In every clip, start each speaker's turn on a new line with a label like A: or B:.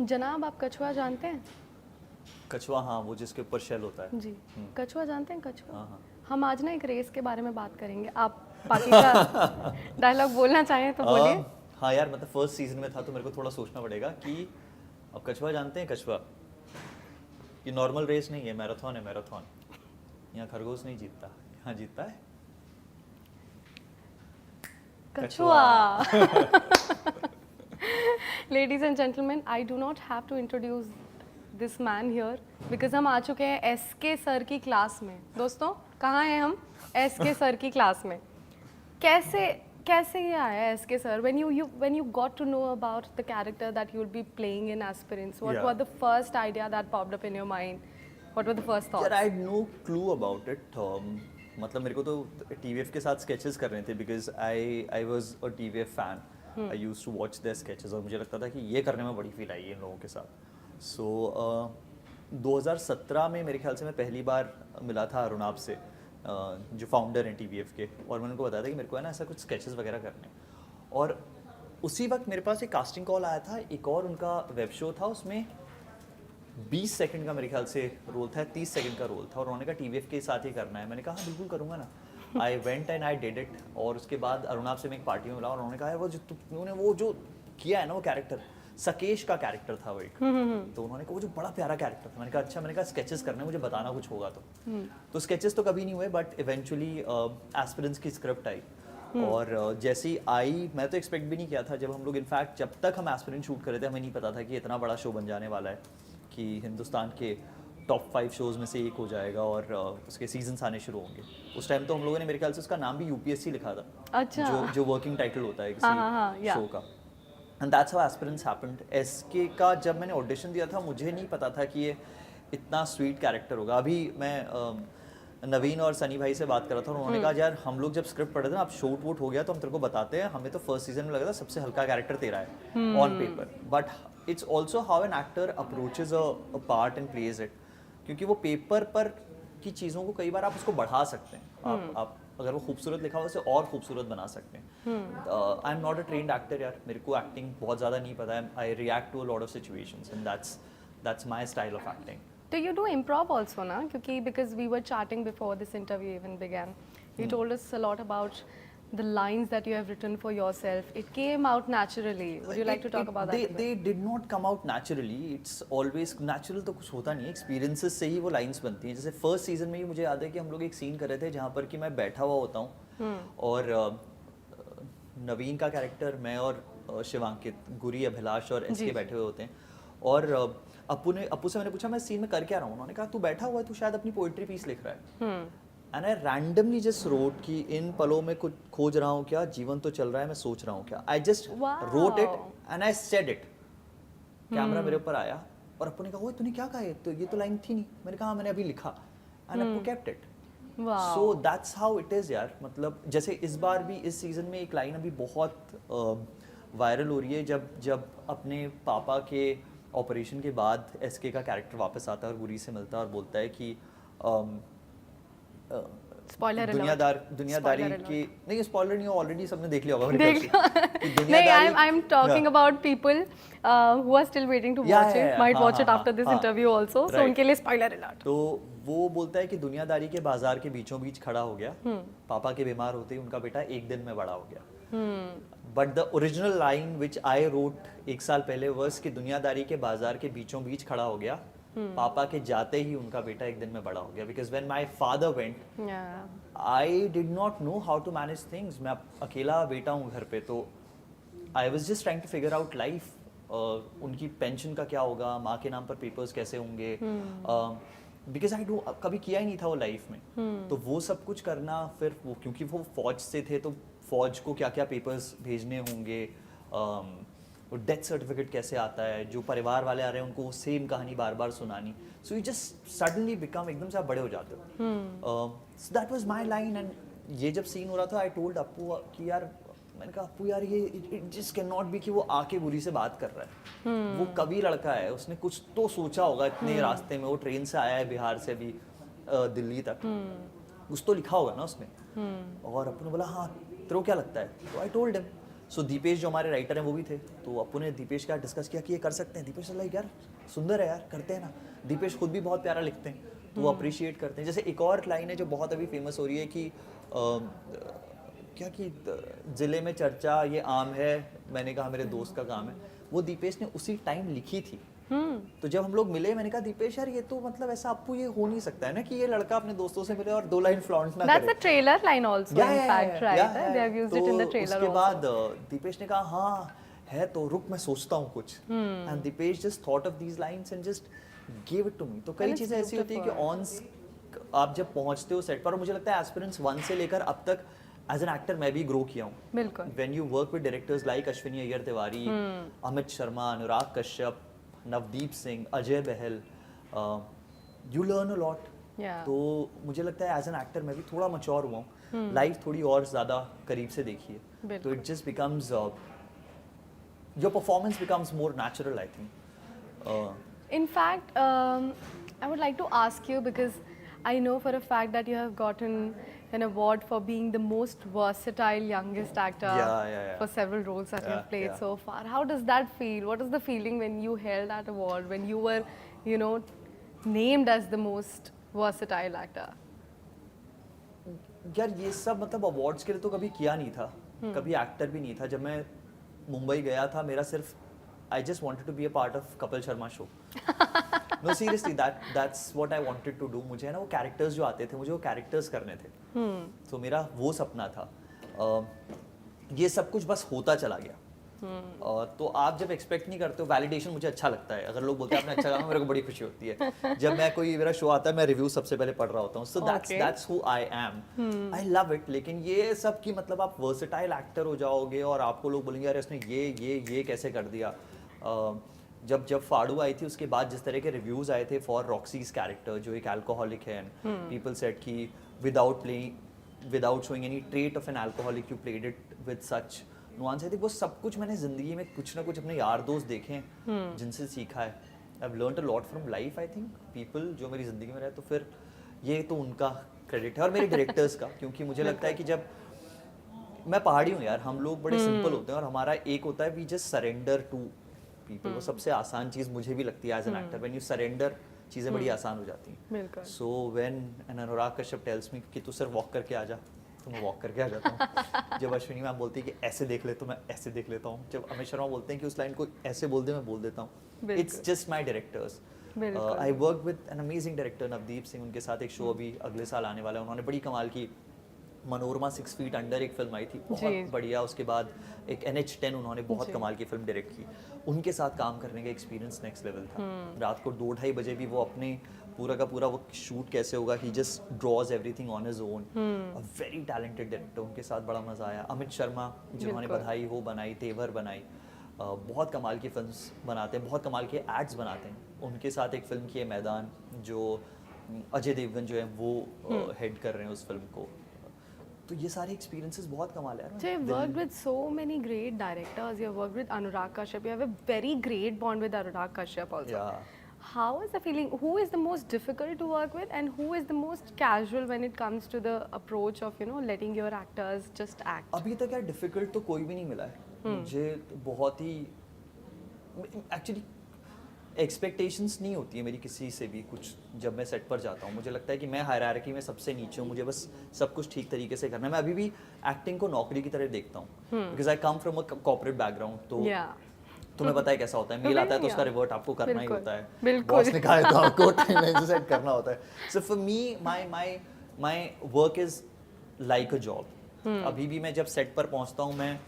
A: जनाब, आप कछुआ जानते हैं?
B: कछुआ, हाँ, वो जिसके ऊपर शेल होता है।
A: जी। कछुआ जानते हैं? कछुआ।
B: हाँ हाँ।
A: हम आज ना एक रेस के बारे में बात करेंगे। आप बाकी का डायलॉग बोलना चाहें तो बोलिए।
B: हाँ यार, मतलब फर्स्ट सीजन में था तो मेरे को थोड़ा सोचना पड़ेगा कि अब कछुआ जानते हैं? कछुआ ये नॉर्मल रेस नहीं है, मैराथन है, मैराथन। यहाँ खरगोश नहीं जीतता, यहाँ जीतता है
A: कछुआ। Ladies and gentlemen, I do not have to introduce this man here because हम आ चुके हैं एसके सर की क्लास में। दोस्तों, कहाँ हैं हम? एसके सर की क्लास में। कैसे कैसे ये आया SK sir? When you got to know about the character that you will be playing in Aspirants, what
B: Yeah.
A: was the first idea that popped up in your mind? What were the first thoughts?
B: यार, I had no clue about it. मतलब मेरे को तो TVF के साथ sketches करने थे because I was a TVF fan. I used to watch their sketches और मुझे लगता था कि ये करने में बड़ी फील आई है इन लोगों के साथ। सो 2017 में मेरे ख्याल से मैं पहली बार मिला था अरुणाब से, जो फाउंडर हैं टीवीएफ के, और मैंने उनको बताया था कि मेरे को है ना ऐसा कुछ स्केचेस वगैरह करने। और उसी वक्त मेरे पास एक कास्टिंग कॉल आया था, एक और उनका वेब शो था, उसमें 20 सेकंड का मेरे ख्याल से रोल था, 30 सेकंड का रोल था, और उन्होंने कहा टीवीएफ के साथ ही करना है। मैंने कहा हाँ बिल्कुल करूँगा ना। I went and I did it. और उसके बाद अरुणाब से मैं एक पार्टी में मिला और उन्होंने कहा वो जो तुमने वो जो किया है ना, वो कैरेक्टर सकेश का कैरेक्टर था वो एक। तो उन्होंने कहा वो जो बड़ा प्यारा कैरेक्टर था। मैंने कहा अच्छा, मैंने कहा स्केचेस करने, मुझे बताना कुछ होगा तो स्केचेस तो कभी नहीं हुए, बट इवेंचुअली एस्पिरेंट्स की स्क्रिप्ट आई। और जैसे ही आई, मैं तो एक्सपेक्ट भी नहीं किया था। जब हम लोग इनफैक्ट जब तक हम एस्पिरेंट शूट कर रहे थे, हमें नहीं पता था कि इतना बड़ा शो बन जाने वाला है, कि हिंदुस्तान के टॉप 5 शोज़ में से एक हो जाएगा और उसके सीजन्स आने शुरू होंगे। उस टाइम तो हम लोगों ने मेरे ख्याल से उसका नाम भी यूपीएससी लिखा था।
A: अच्छा।
B: जो वर्किंग टाइटल होता है
A: हाँ,
B: किसी
A: yeah.
B: शो का। And that's how aspirants happened. SK का जब मैंने ऑडिशन दिया था, मुझे नहीं पता था कि ये इतना स्वीट कैरेक्टर होगा। अभी मैं नवीन और सनी भाई से बात कर रहा था और उन्होंने कहा यार, हम लोग जब स्क्रिप्ट पढ़े थे ना, अब शूट वूट हो गया तो हम तेरे को बताते हैं, हमें तो फर्स्ट सीजन में लगा था सबसे हल्का कैरेक्टर तेरा है on paper, but it's also how an actor approaches a part and plays it. क्योंकि वो पेपर पर की चीज़ों को कई बार आप उसको बढ़ा सकते हैं। आप अगर वो खूबसूरत लिखा हो उसे और खूबसूरत बना सकते हैं। I am not a trained actor यार, मेरे को एक्टिंग बहुत ज़्यादा नहीं पता है। I react to a lot of situations and that's my style of acting.
A: Do you do improv also, na? Because we were chatting before this interview even began. You told us a lot about the lines that you have written for yourself. It came out naturally. Would you like to talk about that?
B: They did not come out naturally. It's always natural तो कुछ होता नहीं है, experiences से ही वो lines बनती हैं। जैसे फर्स्ट सीजन में ही मुझे याद है कि हम लोग एक सीन कर रहे थे जहाँ पर कि मैं बैठा हुआ होता हूँ और नवीन का कैरेक्टर, मैं और शिवांकित, गुरी, अभिलाष और एसके बैठे हुए होते हैं। और अपू से मैंने पूछा मैं सीन में कर क्या रहा हूँ? उन्होंने कहा तू बैठा हुआ है, तू शायद अपनी पोइट्री पीस लिख रहा है। And I randomly just road कि इन पलों में कुछ खोज रहा हूँ क्या, जीवन तो चल रहा है मैं सोच रहा हूँ क्या। I just wrote it and I said it. Camera मेरे ऊपर आया और अपू ने कहा ओए तूने क्या कहा है, तो ये तो लाइन थी नहीं। मैंने कहा मैंने अभी लिखा and Apu kept it. So that's how it is यार। मतलब जैसे इस बार भी इस सीजन में एक लाइन अभी बहुत वायरल हो रही है, जब अपने पापा के ऑपरेशन के बाद एसके का कैरेक्टर वापस आता है और गुरी से मिलता है और बोलता है कि दुनियादारी की नहीं, स्पॉइलर नहीं, ऑलरेडी सबने देख लिया होगा।
A: नहीं, I am talking about people who are still waiting to watch it, might watch it after this interview also, so उनके लिए spoiler alert।
B: तो वो बोलता है कि दुनियादारी के बाजार के बीचों बीच खड़ा हो गया, पापा के बीमार होते ही उनका बेटा एक दिन में बड़ा हो गया। But the original line which I wrote एक साल पहले वर्स कि दुनियादारी के बाजार के बीचों बीच खड़ा हो गया, पापा के जाते ही उनका बेटा एक दिन में बड़ा हो गया। Because when my father went I did not know how to manage things. मैं अकेला बेटा हूँ घर पे, तो I was just trying to figure out life. उनकी पेंशन का क्या होगा, माँ के नाम पर पेपर्स कैसे होंगे, बिकॉज आई डू कभी किया ही नहीं था वो लाइफ में। तो वो सब कुछ करना, फिर वो क्योंकि वो फौज से थे तो फौज को क्या क्या पेपर्स भेजने होंगे, वो डेथ सर्टिफिकेट कैसे आता है, जो परिवार वाले आ रहे हैं उनको वो सेम कहानी बार बार सुनानी। So you just suddenly become, एकदम से आप बड़े हो जाते हो। So that was my line. And ये जब सीन हो रहा था आई टोल्ड अपू कि यार, मैंने कहा अपू यार ये it just can not be कि वो आके गुरी से बात कर रहा है। वो कवि लड़का है, उसने कुछ तो सोचा होगा इतने रास्ते में, वो ट्रेन से आया है बिहार से अभी दिल्ली तक, कुछ तो लिखा होगा ना उसने। और अपू ने बोला हाँ तेरे को क्या लगता है, तो आई टोल्ड हिम। सो दीपेश जो हमारे राइटर हैं वो भी थे, तो अप्पू ने दीपेश का डिस्कस किया कि ये कर सकते हैं। दीपेश लाइक यार सुंदर है यार, करते हैं ना। दीपेश खुद भी बहुत प्यारा लिखते हैं, तो वो अप्रिशिएट करते हैं। जैसे एक और लाइन है जो बहुत अभी फेमस हो रही है कि क्या कि ज़िले में चर्चा ये आम है, मैंने कहा मेरे दोस्त का काम है, वो दीपेश ने उसी टाइम लिखी थी। तो जब हम लोग मिले मैंने कहा दीपेश यार ये तो मतलब ऐसा अप्पू ये हो नहीं सकता है ना कि ये लड़का अपने दोस्तों से मिले और 2 लाइन फ्लॉन्ट ना
A: That's
B: करे।
A: a trailer line also,
B: Yeah,
A: in
B: yeah,
A: fact,
B: yeah,
A: right?
B: yeah, yeah.
A: They have used it in the trailer
B: उसके
A: also.
B: बाद दीपेश ने कहा हाँ है तो रुक मैं सोचता हूँ कुछ, and Deepesh just thought of these lines and just give it to me. तो कई
A: And it's
B: चीज़ें ऐसी होती है कि ऑन आप जब पहुँचते हो सेट पर, और मुझे लगता है एस्पिरेंट्स 1 से लेकर अब तक एज एन एक्टर मैं भी ग्रो किया हूँ।
A: बिल्कुल।
B: When you work with directors like Ashwini Iyer Tiwari, Amit Sharma, Anurag Kashyap, Navdeep Singh, Ajay Bahl, you learn a lot.
A: Yeah.
B: तो मुझे लगता है एज एन एक्टर मैं भी थोड़ा मच्योर हुआ हूँ, लाइफ थोड़ी और ज़्यादा करीब से देखी है, तो
A: बिल्कुल।
B: It just becomes your performance becomes more natural I think.
A: In fact, I would like to ask you because I know for a fact that you have gotten an award for being the most versatile youngest actor
B: Yeah.
A: for several roles that you have
B: Yeah,
A: played
B: yeah.
A: so far. How does that feel? What is the feeling when you held that award, when you were, you know, named as the most versatile actor?
B: यार ये सब मतलब awards के लिए तो कभी किया नहीं था, कभी एक्टर भी नहीं था। जब मैं मुंबई गया था मेरा सिर्फ I just wanted to be a part of Kapil Sharma show. No seriously that's what I wanted to do. मुझे है ना वो कैरेक्टर्स जो आते थे मुझे वो कैरेक्टर्स करने थे, तो मेरा वो सपना था। ये सब कुछ बस होता चला गया। तो आप जब एक्सपेक्ट नहीं करते हो, वैलिडेशन मुझे अच्छा लगता है, अगर लोग बोलते हैं आपने अच्छा कहा मेरे को बड़ी खुशी होती है। जब मैं कोई मेरा शो आता है मैं रिव्यू सबसे पहले पढ़ रहा होता हूँ, so that's who I am, I love it. लेकिन ये सब की मतलब आप वर्सेटाइल एक्टर हो जाओगे और आपको लोग बोलेंगे यार इसने ये कैसे कर दिया। जब फाड़ू आई थी उसके बाद जिस तरह के रिव्यूज आए थे फॉर रॉक्सीज कैरेक्टर जो एक अल्कोहलिक है, पीपल सेड कि without showing any trait of an alcoholic you played it with such nuance. I think वो सब कुछ मैंने जिंदगी में कुछ ना कुछ अपने यार दोस्त देखे हैं जिनसे सीखा है। I have learned a lot from life. I think people जो मेरी जिंदगी में रहे, तो फिर ये तो उनका क्रेडिट है और मेरे डायरेक्टर्स का, क्योंकि मुझे लगता है कि जब मैं पहाड़ी हूँ यार, हम लोग बड़े सिंपल होते हैं और हमारा एक होता है we just surrender to people. वो सबसे आसान चीज़ मुझे भी लगती है as an actor, when you surrender चीज़ें बड़ी आसान हो जाती हैं।
A: बिल्कुल।
B: So when an Anurag Kashyap tells me कि तू सिर्फ वॉक करके आ जा, तो मैं वॉक करके आ जाता हूँ। जब अश्विनी मैम बोलती है कि ऐसे देख ले, तो मैं ऐसे देख लेता हूँ। जब अमित शर्मा बोलते हैं कि उस लाइन को ऐसे बोल दे, मैं बोल देता हूँ। It's just my directors. I work with an amazing director Navdeep Singh, उनके साथ एक शो अभी अगले साल आने वाला है। उन्होंने बड़ी कमाल की मनोरमा 6 फीट अंडर एक फिल्म आई थी, बहुत बढ़िया। उसके बाद एक NH10 उन्होंने बहुत कमाल की फिल्म डायरेक्ट की। उनके साथ काम करने का एक्सपीरियंस नेक्स्ट लेवल था। रात को 2-2:30 बजे भी वो अपने पूरा का पूरा वो शूट कैसे होगा, he just draws everything on his own. A very talented director, उनके साथ बड़ा मजा आया। अमित शर्मा जिन्होंने बधाई हो बनाई, तेवर बनाई, बहुत कमाल की फिल्म्स बनाते हैं, बहुत कमाल के एड्स बनाते हैं। उनके साथ एक फिल्म की है मैदान, जो अजय देवगन जो है वो हेड कर रहे हैं उस फिल्म को। तो ये सारे एक्सपीरियंसेस बहुत कमाल है यार।
A: So you've worked with so many great directors. You've worked with Anurag Kashyap. You have a very great bond with Anurag Kashyap also.
B: Yeah.
A: How is the feeling? Who is the most difficult to work with, and who is the most casual when it comes to the approach of letting your actors just act?
B: अभी तक यार difficult तो कोई भी नहीं मिला है मुझे। तो बहुत ही एक्चुअली एक्सपेक्टेशंस नहीं होती है मेरी किसी से भी कुछ। जब मैं सेट पर जाता हूँ मुझे लगता है कि मैं हायरार्की में सबसे नीचे हूँ, मुझे बस सब कुछ ठीक तरीके से करना है। मैं अभी भी एक्टिंग को नौकरी की तरह देखता हूँ, because I come from a corporate background. तो तुम्हें पता है कैसा होता है, मेल आता है तो उसका रिवर्ट आपको करना ही होता है, बॉस ने कहा है तो आपको टाइमलाइन सेट करना होता है। So for me my work is like a job. अभी भी मैं जब सेट पर पहुंचता हूं, मैं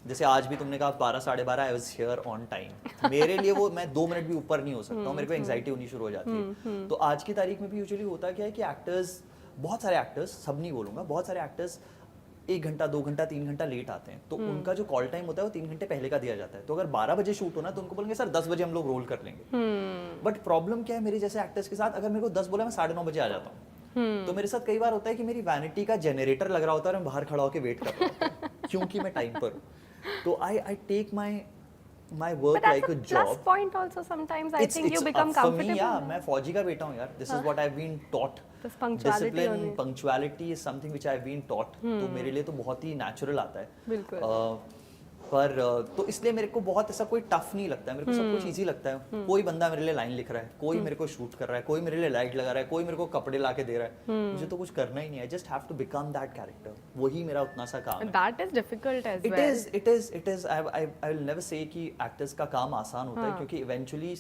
B: जैसे आज भी तुमने कहा 12-12:30 I was here on time, मेरे लिए वो मैं 2 मिनट भी ऊपर नहीं हो सकता हूँ, मेरे को एंग्जाइटी होनी शुरू हो जाती है। तो आज की तारीख में भी यूजुअली होता क्या है कि एक्टर्स, बहुत सारे एक्टर्स, सब नहीं बोलूँगा, बहुत सारे एक्टर्स 1 घंटा 2 घंटा 3 घंटा लेट आते हैं। तो उनका जो कॉल टाइम होता है वो 3 घंटे पहले का दिया जाता है। तो अगर 12 बजे शूट होना तो उनको बोलेंगे सर 10 बजे हम लोग रोल कर लेंगे। बट प्रॉब्लम क्या है मेरे जैसे एक्टर्स के साथ, अगर मेरे को 10 बोला मैं 9:30 बजे आ जाता हूँ। तो मेरे साथ कई बार होता है कि मेरी वैनिटी का जनरेटर लग रहा होता है और मैं बाहर खड़ा होकर वेट कर रहा होता हूँ क्योंकि मैं टाइम पर हूँ। तो I take my work like a job.
A: But that's a plus point also sometimes. I think you become comfortable.
B: For me, yeah, मैं फौजी का बेटा हूँ यार. This is what I've been taught. Discipline, punctuality is something which I've been taught. तो मेरे लिए तो बहुत ही natural आता है.
A: बिल्कुल.
B: पर तो इसलिए मेरे को बहुत ऐसा कोई टफ नहीं लगता है, मेरे को सब कुछ इजी लगता है। कोई बंदा मेरे लिए लाइन लिख रहा है, कोई मेरे को शूट कर रहा है, कोई मेरे लिए लाइट लगा रहा है, कोई मेरे को कपड़े ला के दे रहा है, मुझे तो कुछ करना ही नहीं है, just have to become that character. वही मेरा उतना सा काम है।
A: That is difficult as
B: it
A: well.
B: It is I will never say कि एक्टर्स का काम आसान होता है, क्योंकि इवेंचुअली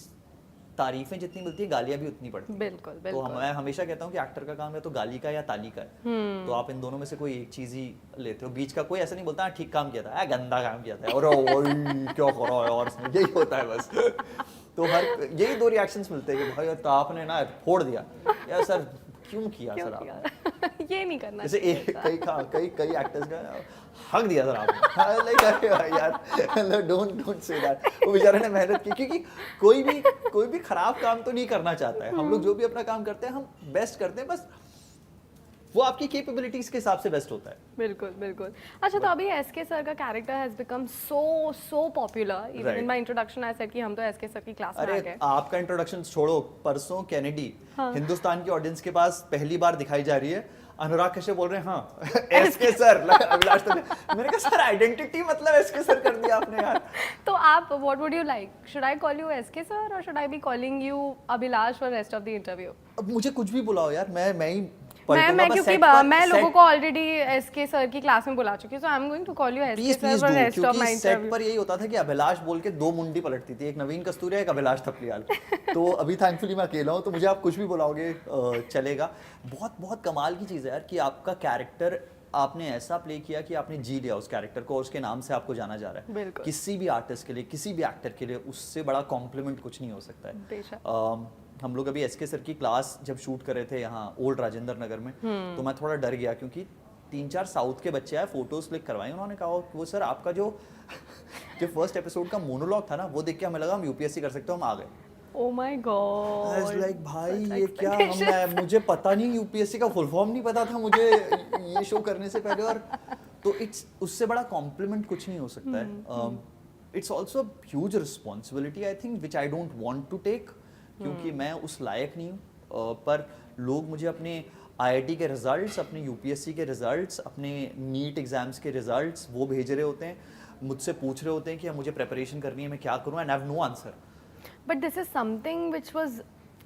B: तारीफें जितनी मिलती है गालियां भी उतनी पड़ती हैं।
A: बिल्कुल
B: तो
A: बिल्कुल।
B: मैं हमेशा कहता हूँ कि एक्टर का काम है तो गाली का या ताली का है, तो आप इन दोनों में से कोई एक चीज ही लेते हो। बीच का कोई ऐसा नहीं बोलता ठीक काम किया था, गंदा काम किया था, और ओए क्या करा है, और यही होता है बस। तो हर यही दो रिएक्शंस मिलते हैं कि भाई तो आपने ना फोड़ दिया यार सर, क्यों किया सर आप,
A: ये नहीं करना
B: जैसे
A: चाहिए
B: कई एक्टर्स का हक दिया सर आपने, लाइक अरे यार डोंट से दैट। वो बेचारे ने मेहनत की, क्योंकि कोई भी खराब काम तो नहीं करना चाहता है। हम लोग जो भी अपना काम करते हैं हम बेस्ट करते हैं, बस वो आपकी कैपेबिलिटीज के हिसाब से बेस्ट होता है।
A: बिल्कुल बिल्कुल। अच्छा, तो अभी एसके सर का character has become so popular, even in my introduction I said कि हम तो एसके सर की क्लास में आ
B: अरे
A: गए।
B: आपका इंट्रोडक्शन छोड़ो, परसों कैनेडी हिंदुस्तान की ऑडियंस के पास पहली बार दिखाई जा रही है, अनुराग कश्यप बोल रहे हैं हाँ एसके सर, अभिलाष तो मैंने कहा सर आइडेंटिटी मतलब एसके सर कर दिया आपने यार।
A: तो आप what would you like, should I call you SK sir और should I be calling you Abhilash for rest of the interview?
B: अब मुझे कुछ भी बुलाओ यार, मैं ही
A: मैं क्योंकि मैं लोगों को ऑलरेडी एसके सर की क्लास में बुला चुकी हूं, so I am going to call you SK sir for rest of my
B: set
A: interview.
B: पर यही होता था कि अभिलाष बोल के दो मुंडी पलटती थी, एक नवीन कस्तूरिया एक अभिलाष थपलियाल। तो अभी थैंकफुली मैं अकेला हूं, तो मुझे आप कुछ भी बुलाओगे चलेगा। बहुत बहुत कमाल की चीज़ है यार कि आपका कैरेक्टर आपने ऐसा प्ले किया कि आपने जी लिया उस कैरेक्टर को, और उसके नाम से आपको जाना जा रहा है। किसी भी आर्टिस्ट के लिए, किसी भी एक्टर के लिए उससे बड़ा कॉम्प्लीमेंट कुछ नहीं हो सकता है।
A: बेशक।
B: हम लोग अभी एसके सर की क्लास जब शूट कर रहे थे यहाँ ओल्ड राजेंद्र नगर में, तो मैं थोड़ा डर गया क्योंकि 3-4 साउथ के बच्चे आए, फोटोज क्लिक करवाई, उन्होंने कहा वो सर आपका जो फर्स्ट एपिसोड का मोनोलॉग था ना, वो देख के हमें लगा हम यूपीएससी कर सकते हो, हम आ गए।
A: ओ माय गॉड,
B: लाइक भाई ये क्या, मुझे पता नहीं, यूपीएससी का फुल फॉर्म नहीं पता था मुझे ये शो करने से पहले, और तो इट्स उससे बड़ा कॉम्प्लीमेंट कुछ नहीं हो सकता है। It's also huge responsibility I think which I don't want to take, क्योंकि मैं उस लायक नहीं हूँ। पर लोग मुझे अपने आईआईटी के रिजल्ट्स, अपने यूपीएससी के रिजल्ट्स, अपने नीट एग्जाम्स के रिजल्ट्स वो भेज रहे होते हैं, मुझसे पूछ रहे होते हैं कि मुझे प्रिपरेशन करनी है, मैं क्या करूँ, and I have no answer.
A: but this is something which was,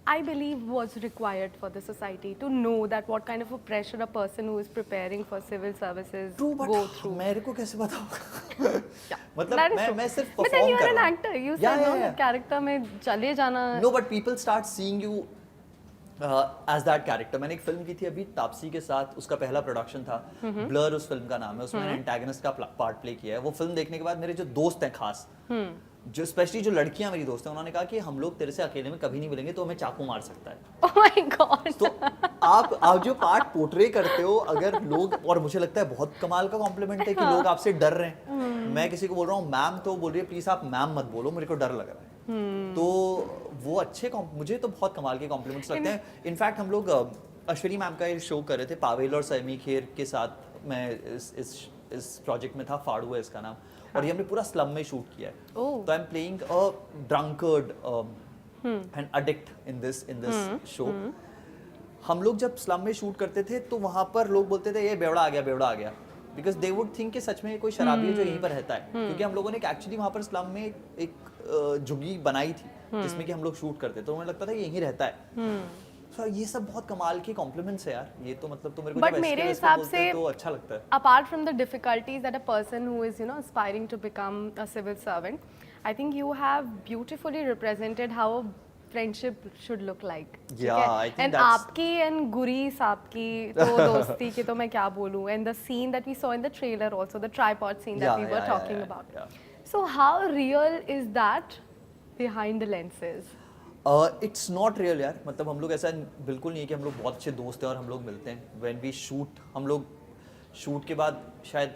A: I believe, was required for the society to know that what kind of a pressure a person who is preparing for civil services go through.
B: मेरे को कैसे पता होगा?
A: Yeah,
B: मतलब
A: that is true.
B: मैं सिर्फ
A: But then
B: perform
A: you
B: कर
A: are an
B: रहा हूँ।
A: actor. You
B: Yeah,
A: said no,
B: yeah,
A: the
B: yeah.
A: character में चले जाना.
B: No, but people start seeing you as that character. मैंने एक फिल्म की थी अभी तापसी के साथ, उसका पहला प्रोडक्शन था, ब्लर उस फिल्म का नाम है, उसमें मैंने एंटागनिस्ट का पार्ट प्ले किया है। वो फिल्म देखने के बाद मेरे जो दोस्त हैं खास, जो स्पेशली जो लड़कियां मेरी दोस्त हैं, उन्होंने कहा कि हम लोग तेरे से अकेले में कभी नहीं मिलेंगे, तो हमें चाकू मार सकता है।
A: Oh my God.
B: तो आप जो पार्ट पोर्ट्रे करते हो, अगर लोग, और मुझे लगता है बहुत कमाल का कॉम्प्लीमेंट है कि लोग आपसे डर रहे हैं। मैं किसी को बोल रहा हूँ मैम, तो बोल रही है प्लीज आप मैम मत बोलो, मेरे को डर लग रहा है। तो वो अच्छे मुझे तो बहुत कमाल के कॉम्प्लीमेंट्स लगते हैं। इनफैक्ट हम लोग अश्विनी मैम का ये शो कर रहे थे पावेल और सैमी खेर के साथ, मैं इस प्रोजेक्ट में था, फाड़ू है इसका नाम, और ये हमने पूरा स्लम में शूट किया है। तो I am playing a drunkard and addict in this show. हम लोग जब स्लम में शूट करते थे तो वहां पर लोग बोलते थे ये बेवड़ा आ गया, बिकॉज दे वुड थिंक कि सच में कोई शराबी है जो यहीं पर रहता है, क्योंकि हम लोगों ने एक्चुअली वहां पर स्लम में एक झुग्गी बनाई थी जिसमें कि हम लोग शूट करते, तो हमें लगता था कि यहीं रहता है। So, ये सब बहुत कमाल के कॉम्प्लीमेंट्स है यार, ये तो मतलब तो मेरे को
A: But
B: जब
A: मेरे
B: SKS
A: हिसाब
B: बोलते
A: से
B: हैं तो अच्छा लगता है।
A: apart from the difficulties that a person who is, you know, aspiring to become a civil servant, I think you have beautifully represented how a friendship should look like.
B: Yeah, I think
A: and
B: that's-
A: आपकी and गुरी साहब की तो दोस्ती की तो मैं क्या बोलूँ, and the scene that we saw in the trailer also, the tripod scene that we were talking about. So how real is that behind the lenses?
B: It's not real यार, मतलब हम लोग ऐसा बिल्कुल नहीं है कि हम लोग बहुत अच्छे दोस्त हैं और हम लोग मिलते हैं। व्हेन वी शूट, हम लोग शूट के बाद शायद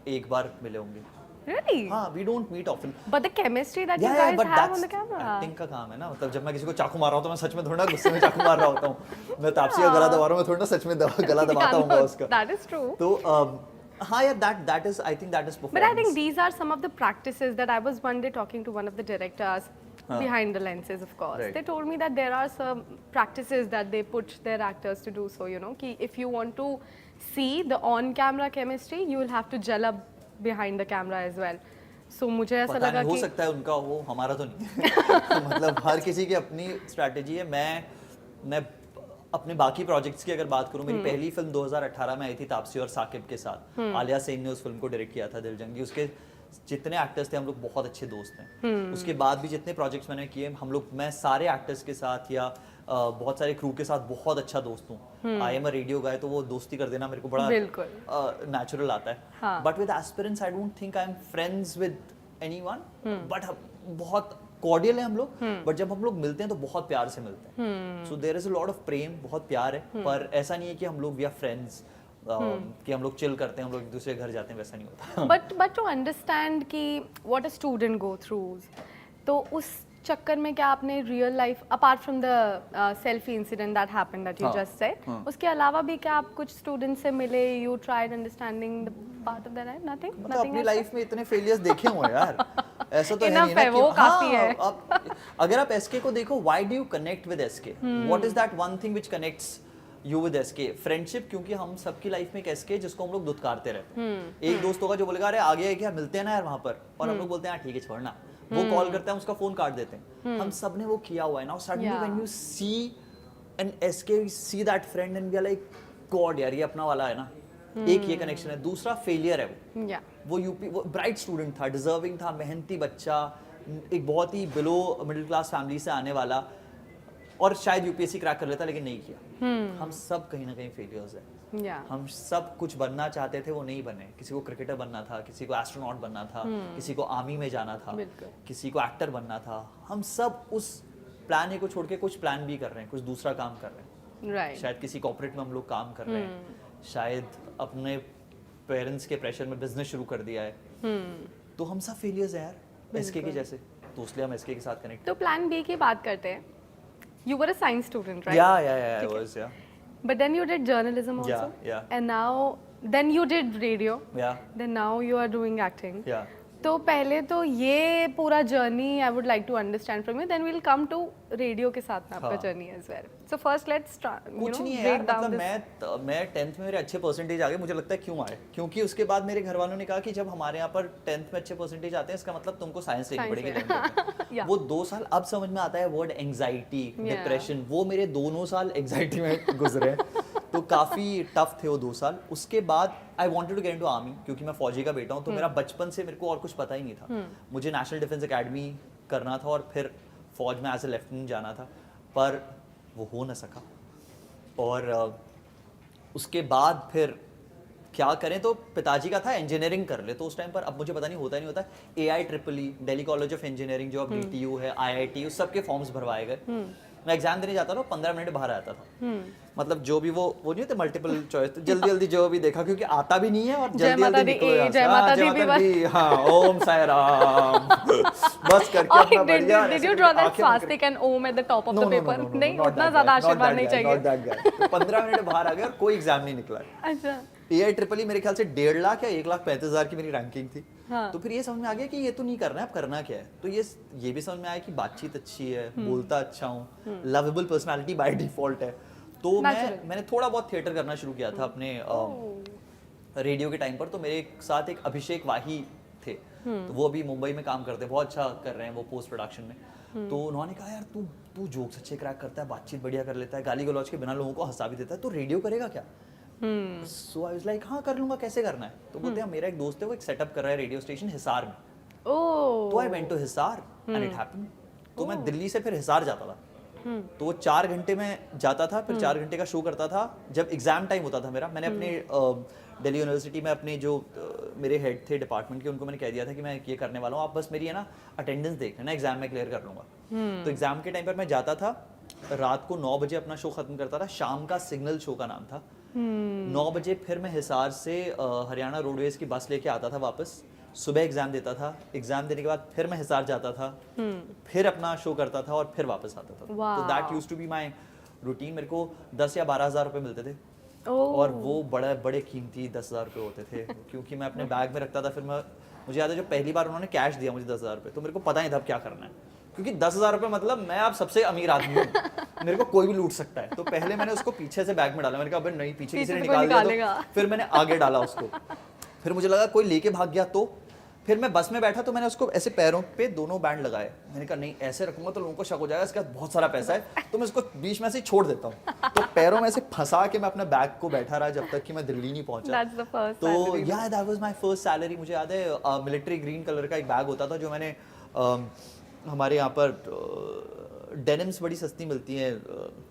B: एक बार मिले होंगे।
A: Really?
B: हाँ, we don't meet often.
A: But the chemistry that you
B: Yeah,
A: guys
B: but
A: have on
B: that's
A: the camera.
B: acting का काम है ना, मतलब जब मैं किसी को चाकू मार रहा हूँ तो मैं सच में थोड़ा ना गुस्से में चाकू मार रहा होता हूँ। मैं तापसी का गला दबा रहा हूँ, मैं थोड़ा ना सच में गला दबाता हूँ उसका।
A: That is true.
B: तो हाँ यार, that is, I think that is performance.
A: But I think these are some of the practices that I was one day talking to one of the directors behind the lenses, of course.
B: Right.
A: They told me that there are some practices that they put their actors to do. So, you know, ki if you want to see the on-camera chemistry, you will have to gel up behind the camera as well. सो मुझे ऐसा
B: पता
A: लगा
B: नहीं, हो
A: कि
B: सकता है उनका हो, हमारा तो नहीं है। मतलब हर किसी की अपनी स्ट्रैटेजी है। मैं अपने बाकी प्रोजेक्ट्स की अगर बात करूं, मेरी पहली फिल्म 2018 में आई थी तापसी और साकिब के साथ। आलिया सेन ने उस फिल्म को डायरेक्ट किया था, दिल जंगी। उसके जितने एक्टर्स थे हम लोग बहुत अच्छे दोस्त हैं। उसके बाद भी जितने प्रोजेक्ट्स मैंने किए हम लोग, मैं सारे एक्टर्स के साथ या बहुत सारे क्रू के साथ बहुत अच्छा दोस्त हूँ। आई एम अ रेडियो गाय, तो वो दोस्ती कर देना मेरे को बड़ा
A: बिल्कुल
B: नेचुरल आता है।
A: हाँ।
B: But with aspirants I don't think I am friends with anyone, but बहुत कॉर्डियल है हम लोग। बट जब हम लोग मिलते हैं तो बहुत प्यार से मिलते हैं। So there is a lot of prem, बहुत प्यार है। पर ऐसा नहीं है कि हम लोग वी आर फ्रेंड्स, कि हम लोग चिल करते हैं, हम लोग एक दूसरे के घर जाते हैं, वैसा नहीं होता।
A: बट टू अंडरस्टैंड कि what a student go through, तो उस चक्कर में क्या आपने real life, apart from the selfie incident that happened that you
B: हाँ,
A: जस्ट सेड, उसके अलावा भी क्या आप कुछ स्टूडेंट से मिले, you tried understanding the part of their life? Nothing,
B: मतलब अपनी लाइफ में इतने फेलियर्स देखे हुए हैं यार, ऐसा तो है
A: Enough
B: नहीं ना
A: है,
B: कि
A: वो काफी
B: हाँ,
A: है।
B: अगर आप एसके को देखो, why do you connect with SK? What is that one thing which connects you with SK? Friendship, क्योंकि हम सबकी लाइफ में एक एसके जिसको हम लोग दुत्कारते रहते हैं। एक दोस्त होगा जो बोलेगा अरे आगे है क्या, मिलते हैं ना यार वहां पर, और हम लोग बोलते हैं ठीक है छोड़ना, वो कॉल करता है, उसका फोन काट देते हैं। हम सब ने वो किया हुआ है। Now suddenly when you see an SK, see that friend and we are like god यार, ये अपना वाला है ना। एक ये कनेक्शन है। दूसरा फेलियर है वो।
A: या
B: वो यूपी, वो ब्राइट स्टूडेंट था, डिजर्विंग था, मेहनती बच्चा, एक बहुत ही बिलो मिडिल क्लास फैमिली से आने वाला, और शायद यूपीएससी क्रैक कर लेता लेकिन नहीं किया। हम सब कहीं ना कहीं फेलियर्स हैं।
A: या
B: हम सब कुछ बनना चाहते थे, वो नहीं बने। किसी को क्रिकेटर बनना था, किसी को एस्ट्रोनॉट बनना था, किसी को आर्मी में जाना था,
A: बिल्कुल।
B: किसी को एक्टर बनना था। हम सब उस प्लान ए को छोड़ के कुछ प्लान बी कर रहे हैं, कुछ दूसरा काम कर रहे हैं।
A: राइट,
B: शायद किसी कॉर्पोरेट में हम लोग काम कर रहे हैं, शायद अपने पेरेंट्स के प्रेशर में बिजनेस शुरू कर दिया है। तो हम सब फेलियर्स हैं यार, एसके के जैसे। तो इसलिए हम एसके के साथ कनेक्ट।
A: तो प्लान बी की बात करते हैं। You were a science student, right?
B: Yeah, I was, yeah.
A: But then you did journalism also.
B: Yeah.
A: And now, then you did radio.
B: Yeah,
A: Then now you are doing acting.
B: yeah.
A: तो पहले तो ये पूरा journey I would like to understand from you, then we'll come to radio के साथ में आपका
B: हाँ।
A: Journey as well. So first let's
B: कुछ नहीं है यार, मतलब मैं 10th में मेरे अच्छे परसेंटेज आ गए। मुझे लगता है क्यों आए, क्योंकि उसके बाद मेरे घर वालों ने कहा कि जब हमारे यहाँ पर 10th में अच्छे परसेंटेज आते हैं, इसका मतलब तुमको साइंस लेनी पड़ेगी 11th में।
A: Yeah.
B: वो 2 साल अब समझ में आता है वर्ड एंग्जाइटी, डिप्रेशन, वो मेरे दोनों साल एंग्जाइटी में गुजरे। तो काफ़ी टफ थे वो 2 साल। उसके बाद I wanted to get into army, क्योंकि मैं फौजी का बेटा हूँ। तो मेरा बचपन से मेरे को और कुछ पता ही नहीं था। मुझे नेशनल डिफेंस एकेडमी करना था और फिर फौज में एज ए लेफ्टिनेंट जाना था, पर वो हो ना सका। और उसके बाद फिर क्या करें, तो पिताजी का था इंजीनियरिंग कर ले। तो उस टाइम पर, अब मुझे पता नहीं होता नहीं होता, AIEEE, Delhi college of engineering, जो अब DTU है, IIT, उस सब के फॉर्म्स भरवाए गए। मैं एग्जाम देने जाता था, 15 मिनट बाहर आता था। मतलब जो भी वो नहीं होते मल्टीपल चॉइस, तो जल्दी जल्दी जो भी देखा, क्योंकि आता भी नहीं है और जल्दी जल्दी निकलो यहाँ से।
A: जय माता दी भी
B: दी, हाँ, ओम साई राम, बस करके अपना बढ़ गया।
A: Did you draw that swastika and om at the top of the paper? नहीं, उतना ज़्यादा आशीर्वाद नहीं चाहिए।
B: 15 मिनट बाहर आ गए और कोई एग्जाम नहीं निकला।
A: अच्छा,
B: AIEEE मेरे ख्याल से 1.5 लाख या 1,35,000 की मेरी रैंकिंग थी।
A: हाँ।
B: तो फिर ये समझ में आ गया कि ये तो नहीं करना है, अब करना क्या है। तो ये भी समझ में आया कि बातचीत अच्छी है, बोलता अच्छा हूँ, लवेबल पर्सनालिटी बाय डिफॉल्ट है। तो मैंने थोड़ा बहुत थिएटर करना शुरू किया था अपने रेडियो के टाइम पर। तो मेरे साथ एक अभिषेक वाही थे, तो वो अभी मुंबई में काम करते हैं, बहुत अच्छा कर रहे हैं वो पोस्ट प्रोडक्शन में। तो उन्होंने कहा यार तू जोक्स अच्छे क्रैक करता है, बातचीत बढ़िया कर लेता है, गाली गलौज के बिना लोगों को हंसा भी देता है, तो रेडियो करेगा क्या? सो आई वाज लाइक हाँ कर लूंगा, कैसे करना है? तो बोलते हैं मेरा एक दोस्त है, वो एक सेटअप कर रहा है रेडियो स्टेशन हिसार में। तो I went to Hisar and it happened. तो मैं दिल्ली से फिर हिसार जाता था। तो वो 4 घंटे में जाता था, फिर 4 घंटे का शो करता था। जब एग्जाम टाइम होता था मेरा, मैंने अपने दिल्ली यूनिवर्सिटी में अपने जो मेरे हेड थे डिपार्टमेंट के, उनको मैंने कह दिया था कि मैं ये करने वाला हूँ, आप बस मेरी है ना अटेंडेंस देख लेना, एग्जाम में क्लियर कर लूंगा। तो एग्जाम के टाइम पर मैं जाता था, रात को 9 बजे अपना शो खत्म करता था। शाम का सिग्नल शो का नाम था। 9 बजे फिर मैं हिसार से हरियाणा रोडवेज की बस लेके आता था वापस। सुबह एग्जाम देता था, एग्जाम देने के बाद फिर मैं हिसार जाता था, फिर अपना शो करता था और फिर वापस आता था। तो that used to be my routine. मेरे को 10 या 12,000 रुपए मिलते थे। और वो बड़े कीमती 10,000 रुपए होते थे, क्योंकि मैं अपने बैग में रखता था। फिर मुझे याद है जब पहली बार उन्होंने कैश दिया मुझे 10,000 रुपए, तो मेरे को पता नहीं था अब क्या करना है, क्योंकि 10,000 रुपए मतलब मैं अब सबसे अमीर आदमी हूँ, मेरे को कोई भी लूट सकता है। तो पहले मैंने उसको पीछे से बैग में डाला। मैंने कहा अबे नहीं, पीछे किसी ने निकाल दिया। तो फिर मैंने आगे डाला उसको। फिर मुझे लगा कोई लेके भाग गया तो फिर मैं बस में बैठा तो मैंने उसको ऐसे पैरों पे दोनों बैंड लगाए, मैंने कहा नहीं ऐसे रखूंगा तो लोगों को शक हो जाएगा इसके पास बहुत सारा पैसा है, तो मैं इसको बीच में से ही छोड़ देता हूँ। तो पैरों में ऐसे फंसा के मैं अपने बैग को बैठा रहा जब तक कि मैं दिल्ली नहीं पहुंचा।
A: That's the first
B: तो
A: salary.
B: या that was my first salary. मुझे याद है मिलिट्री ग्रीन कलर का एक बैग होता था जो मैंने हमारे यहाँ पर डेनिम्स बड़ी सस्ती मिलती है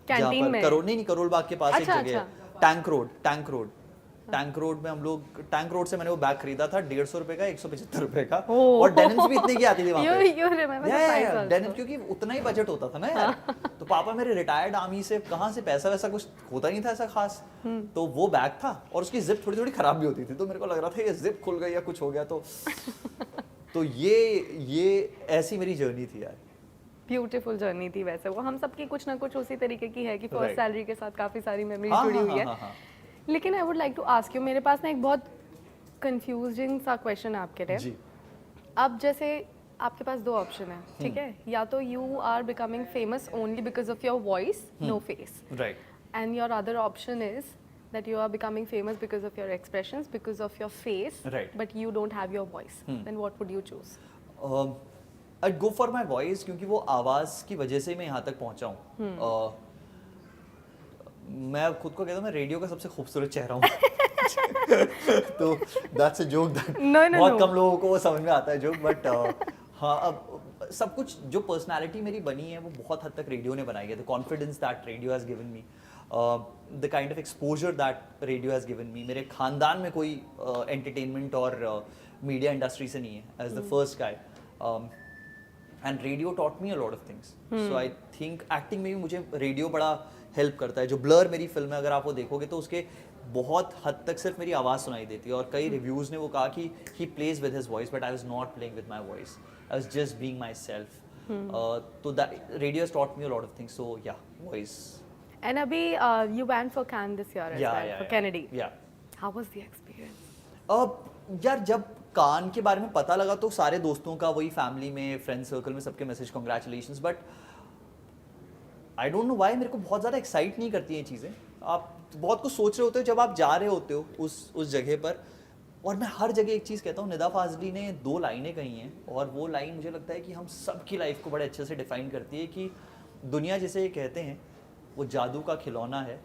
A: कैंटीन में?
B: करोल बाग के पास एक
A: अच्छा,
B: जगह है, टैंक रोड में हम लोग टैंक रोड से मैंने वो बैग खरीदा था 150 रुपए का, 175 रुपए का, और डेनिम्स भी इतनी की आती थी वहाँ पे।
A: You remember the price also.
B: Denims क्योंकि उतना ही बजट होता था ना यार। तो पापा मेरे रिटायर्ड आर्मी से कहाँ से पैसा वैसा कुछ होता नहीं था ऐसा खास, तो वो बैग था और उसकी जिप थोड़ी थोड़ी खराब भी होती थी, तो मेरे को लग रहा था ये जिप खुल गई या कुछ हो गया तो ये ऐसी मेरी जर्नी थी यार।
A: ब्यूटीफुल जर्नी थी वैसे वो, हम सबकी कुछ ना कुछ उसी तरीके की है कि फर्स्ट
B: Right.
A: सैलरी के साथ काफ़ी सारी मेमोरी
B: हाँ,
A: जुड़ी
B: हाँ,
A: हुई
B: हाँ,
A: है।
B: हाँ,
A: लेकिन I would like to ask you, मेरे पास ना एक बहुत कंफ्यूजिंग सा क्वेश्चन है आपके लिए।
B: जी
A: अब जैसे आपके पास दो ऑप्शन है, ठीक है, या तो you are becoming famous only because of your voice, no face,
B: right,
A: and your other option is that you are becoming famous because of your expressions, because of your face,
B: Right.
A: but you don't have your voice. Then what would you choose?
B: I'd go for my voice क्योंकि वो आवाज़ की वजह से मैं यहाँ तक पहुँचा हूँ। मैं खुद को कहता हूँ मैं रेडियो का सबसे खूबसूरत चेहरा हूँ। तो that's a joke that
A: No, no,
B: बहुत
A: no.
B: कम लोगों को वो समझ में आता है जोक, बट हाँ अब सब कुछ जो पर्सनालिटी मेरी बनी है वो बहुत हद तक रेडियो ने बनाई है। The confidence that radio has given me, the kind of exposure that radio has given me. मेरे खानदान में कोई एंटरटेनमेंट और मीडिया इंडस्ट्री से नहीं है as the first guy, and radio taught me a lot of things. So I think acting में भी मुझे रेडियो बड़ा हेल्प करता है। जो ब्लर मेरी फिल्म है अगर आप वो देखोगे तो उसके बहुत हद तक सिर्फ मेरी आवाज़ सुनाई देती है, और कई रिव्यूज़ ने वो कहा कि he plays with his voice but I was not playing with my voice, I was just being myself. तो that radio has taught me a lot of things, so yeah voice.
A: And Abhi, you went for Cannes this year as well, for Kennedy. How was the experience?
B: यार जब कान के बारे में पता लगा तो सारे दोस्तों का, वही फैमिली में, फ्रेंड सर्कल में सबके message congratulations, but I don't know why मेरे को बहुत ज़्यादा एक्साइट नहीं करती हैं चीज़ें। आप बहुत कुछ सोच रहे होते हो जब आप जा रहे होते हो उस जगह पर, और मैं हर जगह एक चीज़ कहता हूँ, निदा फाजली ने 2 लाइनें कही हैं और वो लाइन मुझे लगता है कि हम सबकी लाइफ को बड़े अच्छे से डिफाइन करती है कि दुनिया जिसे ये कहते हैं वो जादू का खिलौना है,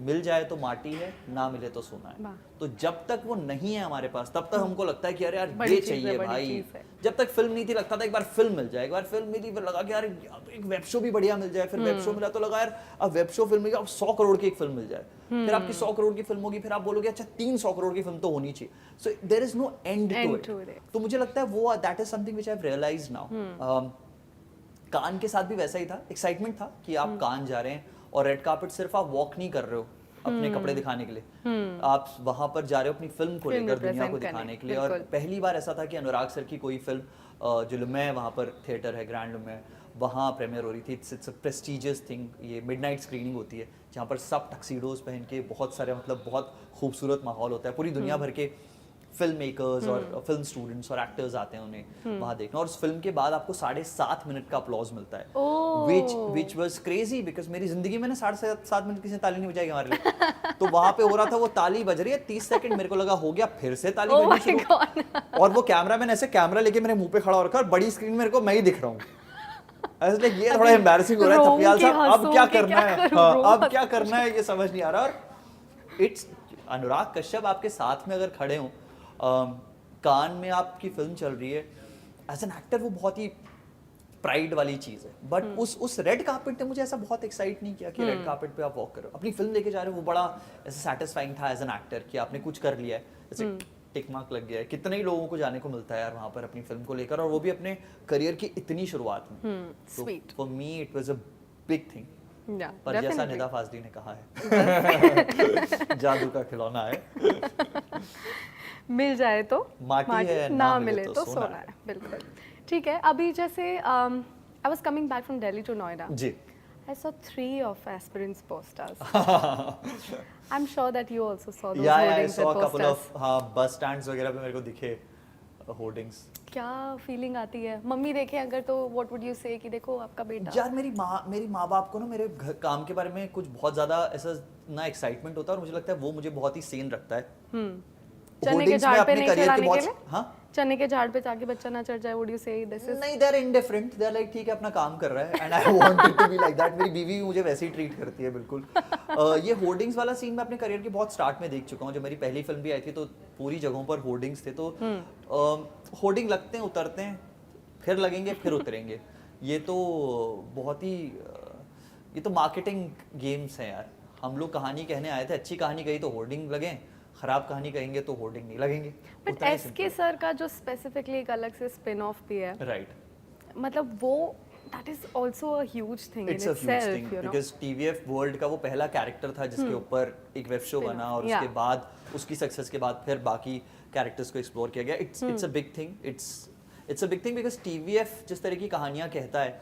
B: मिल जाए तो माटी है, ना मिले तो सोना है। तो जब तक वो नहीं है हमारे पास तब तक हमको लगता है कि अरे यार ये चाहिए भाई। जब तक फिल्म नहीं थी लगता था एक बार फिल्म मिल जाए, एक बार फिल्म मिली फिर लगा कि यार एक वेब शो भी बढ़िया मिल जाए, फिर वेब शो मिला तो लगा यार अब वेब शो फिल्म मिल गई, अब 100 करोड़ की एक फिल्म मिल जाए, फिर आपकी 100 करोड़ की फिल्म होगी, फिर आप बोलोगे अच्छा 300 करोड़ की फिल्म तो होनी चाहिए। So there is no end to it. तो मुझे लगता है वो that is something which I have realized now. Cannes के साथ भी वैसा ही था, एक्साइटमेंट था कि आप कान जा रहे हैं और रेड कार्पेट सिर्फ आप वॉक नहीं कर रहे हो अपने कपड़े दिखाने के लिए, आप वहां पर जा रहे हो अपनी फिल्म को लेकर दुनिया को दिखाने के लिए। और पहली बार ऐसा था कि अनुराग सर की कोई फिल्म जो लुम्बे वहाँ पर थिएटर है ग्रैंड लुम्बे, वहाँ प्रीमियर हो रही थी। इट्स अ प्रेस्टिजियस थिंग, ये मिडनाइट स्क्रीनिंग होती है जहाँ पर सब टक्सीडोज पहन के बहुत सारे, मतलब बहुत खूबसूरत माहौल होता है, पूरी दुनिया भर के फिल्म मेकर्स और फिल्म स्टूडेंट्स और एक्टर्स आते हैं उन्हें वहाँ देखना, और उस फिल्म के बाद आपको 7.5 मिनट का अपलॉज मिलता है, which was crazy because मेरी जिंदगी में ना 7.5 मिनट किसी ने ताली नहीं बजाई हमारे लिए। तो वहाँ पे हो रहा था, वो ताली बज रही है 30 सेकंड, मेरे को लगा हो गया, फिर से ताली बजनी शुरू, और वो कैमरामैन ऐसे कैमरा लेके मेरे मुंह पे खड़ा हो रखा है और बड़ी स्क्रीन मेरे को मैं ही दिख रहा हूँ। ऐसे ये थोड़ा एम्बैरेसिंग हो रहा है थपियाल साहब, अब क्या करना है, अब क्या करना है ये समझ नहीं आ रहा। और इट्स अनुराग कश्यप आपके साथ में अगर खड़े हों, कान में आपकी फिल्म चल रही है, एज एन एक्टर वो बहुत ही प्राइड वाली चीज़ है, बट उस रेड कार्पेट ने मुझे ऐसा बहुत एक्साइट नहीं किया कि रेड कार्पेट पे आप वॉक करो, अपनी फिल्म लेके जा रहे हो, वो बड़ा ऐसा सेटिस्फाइंग था एज एन एक्टर कि आपने कुछ कर लिया है, जैसे टिक मार्क लग गया है। कितने ही लोगों को जाने को मिलता है यार वहाँ पर अपनी फिल्म को लेकर, और वो भी अपने करियर की इतनी शुरुआत में। For me it was a big thing. पर जैसा निदा फाजली ने कहा है जादू का खिलौना है,
A: मिल जाए तो
B: माटी है,
A: ना मिले तो सोना है। बिल्कुल ठीक है। अभी जैसे I was coming back from Delhi to Noida
B: ji,
A: I saw 3 of aspirants posters. I'm sure that you also saw those
B: I
A: hoardings
B: saw
A: and
B: a couple
A: posters.
B: of हाँ बस स्टैंड्स वगैरह पे मेरे को दिखे होर्डिंग्स।
A: क्या फीलिंग आती है मम्मी देखे अगर तो what would you say कि देखो आपका बेटा?
B: यार मेरी माँ बाप को ना मेरे काम के बारे में कुछ बहुत ज्यादा ऐसा ना एक्साइटमेंट होता है, और मुझे लगता है वो मुझे बहुत ही सेन रखता है।
A: चने के झाड़ पे नहीं चढ़ाने के लिए?
B: हाँ,
A: चने के झाड़ पे जाके बच्चा ना चढ़ जाए, would you say this is?
B: नहीं, they are indifferent, they are like ठीक है अपना काम कर रहा है, and I want it to be like that. मेरी बीवी भी मुझे वैसे ही ट्रीट करती है बिल्कुल। ये होर्डिंग्स वाला सीन मैं अपने करियर के बहुत स्टार्ट में देख चुका हूँ। जब मेरी पहली फिल्म भी आई थी तो पूरी जगहों पर होर्डिंग्स थे, तो होर्डिंग लगते हैं, उतरते हैं, फिर लगेंगे, फिर उतरेंगे। ये तो बहुत ही ये तो मार्केटिंग गेम्स हैं यार। हम लोग कहानी कहने आए थे, अच्छी कहानी कही तो होर्डिंग लगे, खराब कहानी कहेंगे तो होर्डिंग नहीं लगेंगे।
A: बट एसके सर का जो स्पेसिफिकली एक अलग से स्पिन ऑफ भी है,
B: राइट,
A: मतलब वो that is also a huge thing in
B: it's a huge thing
A: itself, you know.
B: Because TVF world का वो पहला कैरेक्टर था जिसके ऊपर एक वेब शो बना, और उसके बाद उसकी सक्सेस के बाद फिर बाकी कैरेक्टर्स को एक्सप्लोर किया गया। It's a big thing, it's a big thing because TVF जिस तरह की कहानियां कहता है,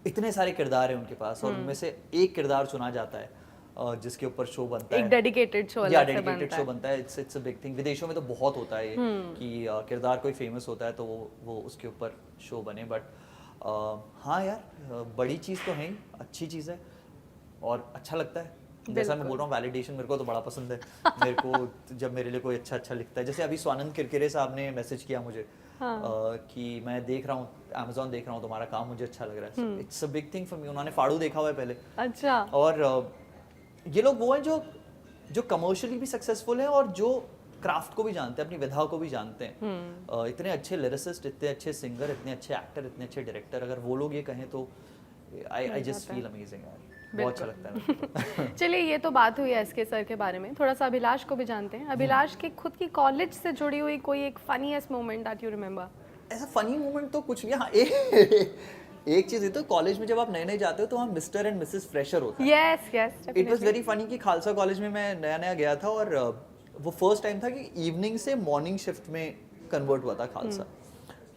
B: इतने सारे किरदार हैं उनके पास, और उनमें से एक किरदार चुना जाता है जिसके ऊपर शो बनता है,
A: एक डेडिकेटेड शो
B: या
A: अलग से
B: डेडिकेटेड
A: बनता
B: शो
A: है।
B: बनता है। It's a big thing. विदेशों में तो बहुत होता है ये कि किरदार कोई फेमस होता है तो वो उसके ऊपर शो बने। बट हाँ यार, बड़ी चीज़ तो है ही, अच्छी चीज़ है और अच्छा लगता है। जैसा मैं बोल रहा हूँ, वैलिडेशन मेरे को तो बड़ा पसंद है। मेरे को जब मेरे लिए कोई अच्छा लिखता है, जैसे अभी स्वानंद किरकिरे साहब ने मैसेज किया मुझे कि मैं देख रहा हूँ, अमेज़ॉन देख रहा हूँ, तुम्हारा काम मुझे अच्छा लग रहा है। It's a big thing for me. उन्होंने फाड़ू देखा हुआ है पहले,
A: अच्छा,
B: और ये लोग वो हैं जो कमर्शियली भी सक्सेसफुल हैं और जो क्राफ्ट को भी जानते हैं, अपनी विधा को भी जानते हैं। इतने अच्छे लिरिसिस्ट, इतने अच्छे सिंगर, इतने अच्छे एक्टर, इतने अच्छे डायरेक्टर, अगर वो लोग ये कहें तो आई जस्ट फील अमेजिंग यार, बहुत अच्छा लगता है मेरे को।
A: चलिए ये तो बात हुई एसके सर के बारे में, थोड़ा सा अभिलाष को भी जानते हैं। अभिलाष की खुद की कॉलेज से जुड़ी हुई कोई एक funniest moment that you remember?
B: ऐसा फनी मोमेंट तो कुछ नहीं। हाँ, एक चीज है, तो कॉलेज में जब आप नए नए जाते हो तो वहाँ मिस्टर एंड मिसेस फ्रेशर होता है।
A: Yes yes,
B: it was very funny कि खालसा कॉलेज में मैं नया नया गया था, और वो फर्स्ट टाइम था कि इवनिंग से मॉर्निंग शिफ्ट में कन्वर्ट हुआ था खालसा।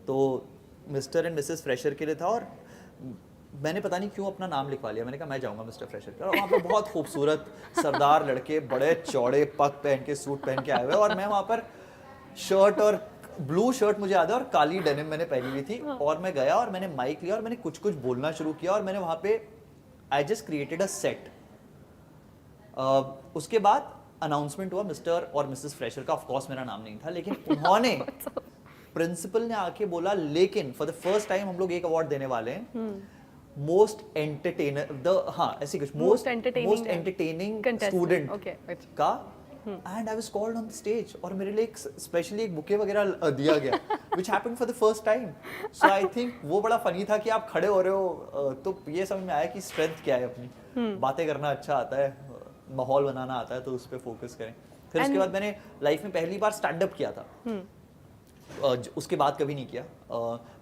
B: तो मिस्टर एंड मिसेस फ्रेशर के लिए था, और मैंने पता नहीं क्यों अपना नाम लिखवा लिया। मैंने कहा मैं जाऊंगा मिस्टर फ्रेशर के, और वहाँ पे बहुत खूबसूरत सरदार लड़के, बड़े चौड़े पग पहन के, सूट पहन के आए हुए, और मैं वहाँ पर शर्ट, और ब्लू शर्ट मुझे याद है, और काली डेनिम मैंने पहनी हुई थी, और मैं गया और मैंने माइक लिया और मैंने कुछ कुछ बोलना शुरू किया, और मैंने वहाँ पे I just created a set. उसके बाद अनाउंसमेंट हुआ मिस्टर और मिसेस फ्रेशर का। ऑफ कोर्स मेरा नाम नहीं था, लेकिन उन्होंने प्रिंसिपल ने आके बोला, लेकिन फॉर द फर्स्ट टाइम हम लोग एक अवार्ड देने वाले हैं, मोस्ट एंटरटेनर, हाँ ऐसी कुछ, मोस्ट एंटरटेनिंग स्टूडेंट का, and I was called on the stage, और मेरे लिए एक स्पेशली एक बुके वगैरह दिया गया, which happened for the first time. So I think वो बड़ा फनी था कि आप खड़े हो रहे हो, तो ये समझ में आया कि स्ट्रेंथ क्या है अपनी। बातें करना अच्छा आता है, माहौल बनाना आता है, तो उस पर फोकस करें। फिर उसके बाद मैंने लाइफ में पहली बार स्टैंड अप किया था, उसके बाद कभी नहीं किया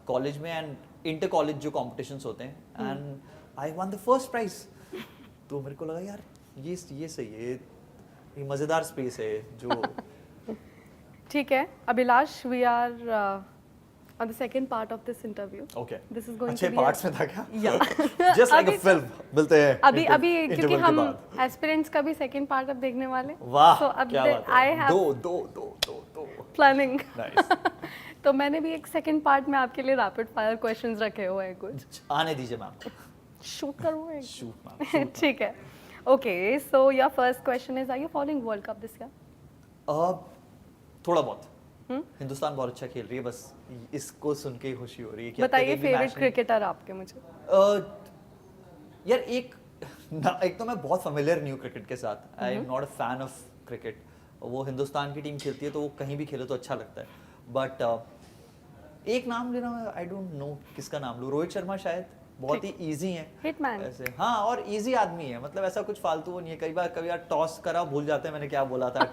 B: कॉलेज में, एंड इंटर कॉलेज जो कॉम्पिटिशन्स होते हैं, and I won the first prize. तो मेरे को लगा यार ये सही है, ये मजेदार स्पेस है जो
A: ठीक है Abhilash, we are on the second part of this interview.
B: Okay.
A: This is going
B: अच्छे
A: to be
B: parts में था क्या?
A: Yeah.
B: Just like a film. मिलते हैं
A: अभी क्योंकि
B: interval के
A: हम
B: बाद।
A: एस्पिरेंट्स का भी सेकंड पार्ट अब देखने वाले।
B: वाह,
A: So अब
B: क्या बात
A: I
B: है।
A: have
B: दो
A: planning.
B: Nice.
A: तो मैंने भी एक सेकंड पार्ट में आपके लिए रैपिड फायर क्वेश्चंस रखे हुए हैं कुछ।
B: आने दीजिए मैम।
A: शूट करूँ एक?
B: Shoot ma'am.
A: ठीक है। Okay, so your first question is, are you following World Cup this year?
B: थोड़ा बहुत। हिंदुस्तान बहुत अच्छा खेल रही है, बस इसको सुन के ही खुशी हो रही है कि
A: बताइए फेवरेट क्रिकेटर आपके मुझे।
B: यार एक तो मैं बहुत फेमिलियर नहीं हूँ क्रिकेट के साथ। आई am not a fan of cricket. वो हिंदुस्तान की टीम खेलती है तो वो कहीं भी खेले तो अच्छा लगता है, बट एक नाम लेना, आई डोंट नो किसका नाम लूँ। रोहित शर्मा शायद, बहुत ही इजी है
A: हिटमैन
B: ऐसे। हाँ, और इजी आदमी है, मतलब ऐसा कुछ फालतू वो नहीं है। कभी बार टॉस करा भूल जाते हैं मैंने क्या बोला था,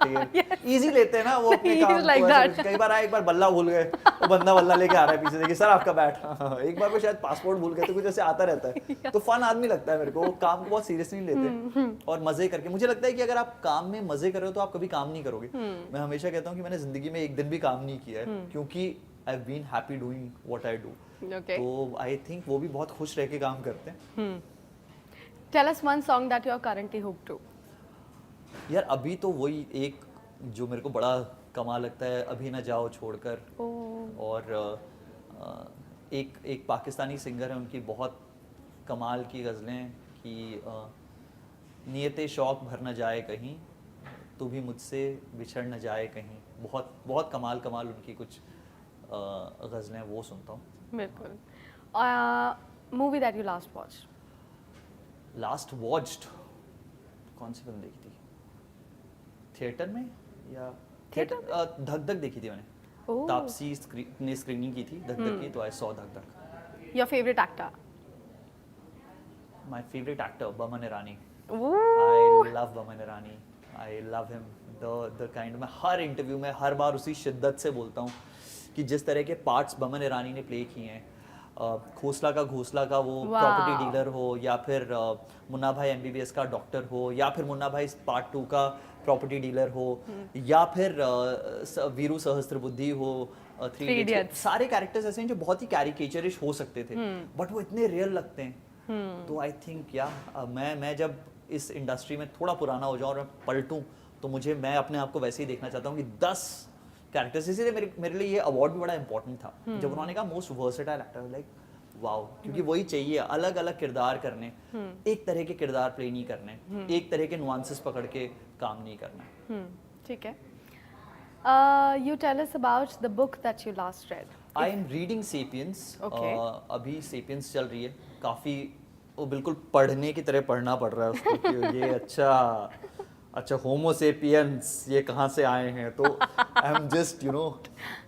B: इजी लेते हैं ना वो अपने काम
A: like
B: को।
A: that.
B: कई बार एक बार बल्ला भूल गए, वो बंदा बल्ला लेके आ रहा है पीछे, देखिए सर आपका बैट। एक बार वो शायद पासपोर्ट भूल गए, तो कुछ ऐसे आता रहता है। तो फन आदमी लगता है मेरे को, वो काम को बहुत सीरियसली लेते और मजे करके। मुझे लगता है कि अगर आप काम में मजे कर रहे हो तो आप कभी काम नहीं करोगे। मैं हमेशा कहता हूँ कि मैंने जिंदगी में एक दिन भी काम नहीं किया है, क्योंकि I have been happy doing what I do.
A: Okay.
B: तो आई थिंक वो भी बहुत खुश रह के काम करते हैं।
A: Tell us one song that you are currently hooked to.
B: यार अभी तो वही एक जो मेरे को बड़ा कमाल लगता है, अभी ना जाओ छोड़कर। और एक पाकिस्तानी सिंगर है, उनकी बहुत कमाल की गज़लें कि नियते शौक भर न जाए कहीं, तू भी मुझसे बिछड़ न जाए कहीं। बहुत बहुत कमाल उनकी कुछ गज़लें वो सुनता हूँ।
A: बिल्कुल। Movie that you last watch?
B: Last watched कौन सी फिल्म देखी थी? थिएटर में या
A: थिएटर
B: धक धक देखी थी मैंने।
A: ओह।
B: तापसी ने स्क्रीनिंग की थी धक धक की, तो आई saw Dhak Dhak.
A: Your favourite actor?
B: My favourite actor Boman Irani.
A: Oh,
B: I love Boman Irani, I love him. The kind, मैं हर इंटरव्यू में हर बार उसी शिद्दत से बोलता हूँ कि जिस तरह के पार्ट्स बमन ईरानी ने प्ले किए हैं, घोसला का वो
A: Wow.
B: प्रॉपर्टी डीलर हो, या फिर मुन्ना भाई MBBS का डॉक्टर हो, या फिर मुन्ना भाई पार्ट 2 का प्रॉपर्टी डीलर हो, या फिर वीरू सहस्त्रबुद्धि हो, थ्री
A: Three
B: इडियट्स,
A: Idiots.
B: सारे कैरेक्टर्स ऐसे हैं जो बहुत ही कैरिकेचरिश हो सकते थे, बट वो इतने रियल लगते हैं। तो आई थिंक मैं जब इस इंडस्ट्री में थोड़ा पुराना हो जाऊँ और मैं पलटूँ, तो मैं अपने आप को वैसे ही देखना चाहता हूँ कि 10 कैरेक्टर्स, इसीलिए मेरे लिए ये अवार्ड भी बड़ा इंपॉर्टेंट था जब उन्होंने कहा most versatile actor, like wow, क्योंकि वही चाहिए, अलग अलग किरदार करने, एक तरह के किरदार प्ले नहीं करने, एक तरह के नुआंसेस पकड़ के काम नहीं करना।
A: ठीक है। You tell us about the book that you last read.
B: I am reading Sapiens.
A: Okay.
B: अभी सेपियंस चल रही है, काफ़ी वो बिल्कुल पढ़ने की तरह पढ़ना पड़ रहा है उसको कि ये अच्छा होमो सेपियंस ये कहाँ से आए हैं, तो आई एम जस्ट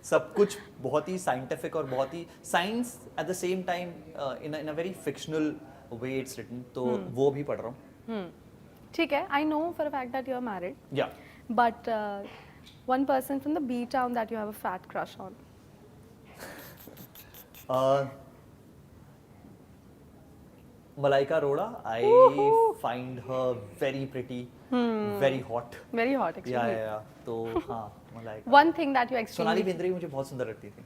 B: सब कुछ बहुत ही साइंटिफिक और बहुत ही science at the same time in a very fictional way it's written, तो वो भी पढ़ रहा हूँ।
A: ठीक है। I know for a fact that you are married,
B: yeah
A: but one person from the B town that you have a fat crush on?
B: Malaika Arora, I
A: Woohoo.
B: find her very pretty, very hot.
A: Very hot, actually.
B: या तो हाँ, Malaika.
A: One thing that you
B: Sonali
A: extremely...
B: Bendre मुझे बहुत सुंदर लगती थी।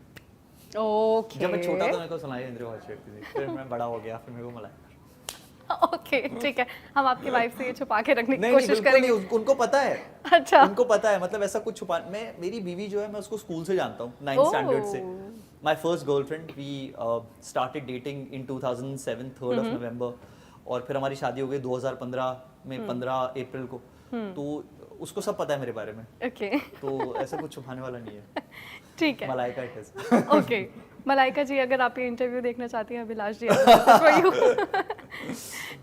A: Okay.
B: जब मैं छोटा था मेरे को सोनाली बेंद्रे बहुत अच्छी लगती थी, फिर मैं बड़ा हो गया, फिर मेरे को मलाइका।
A: ओके, ठीक है। हम आपकी वाइफ से ये छुपा के रखने की
B: नहीं
A: कोशिश
B: बिल्कुल
A: करेंगे।
B: नहीं, उनको पता है।
A: अच्छा।
B: उनको पता है, मतलब ऐसा कुछ छुपा, मेरी बीवी जो है मैं उसको स्कूल से जानता हूँ, 9th स्टैंडर्ड से। My first girlfriend, we started dating in 2007 3rd of November, और फिर हमारी शादी हो गई 2015 में 15 अप्रैल को। तो उसको सब पता है मेरे बारे में,
A: ओके।
B: तो ऐसा कुछ छुपाने वाला नहीं है।
A: ठीक है।
B: Malaika it is.
A: Okay, Malaika ji अगर आप ये इंटरव्यू देखना चाहती हैं अभिलाष जी, for you.